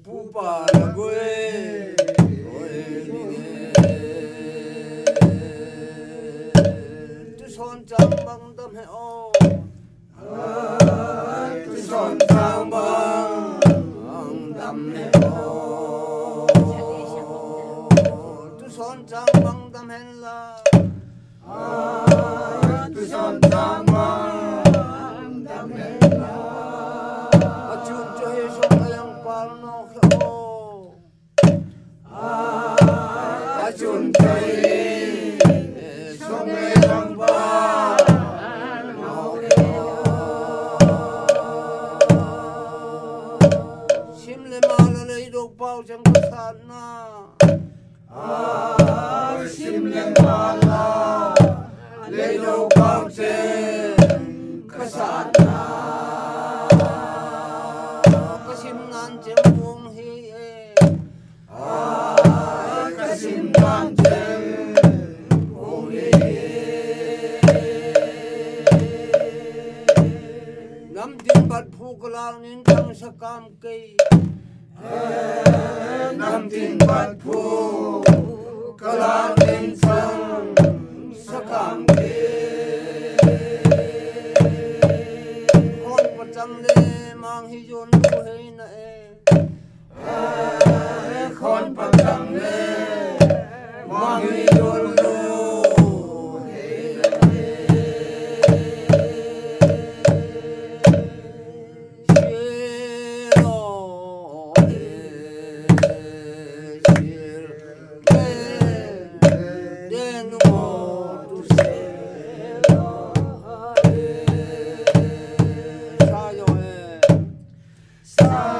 pupa la gue tu son chang bang tâm hệ ô tu son chang bang tâm hệ ô tu son chang bang tâm hệ la tu son chang bang tâm hệ la achun cho he song ayang pal no kho achun cho he song ayang pal no kho sim le mal le dok pau chang ko san na sim le mal le dok pau chang ko san na kasim ngan chang mong hi kasim ngan chang mong hi nam tin bat phu kalang nin thang sakam cây nam tin bat phu kalang nin thang sakam cây con pachang le mang hi yon tu hei na con pachang le mang hi yon tu hei na sa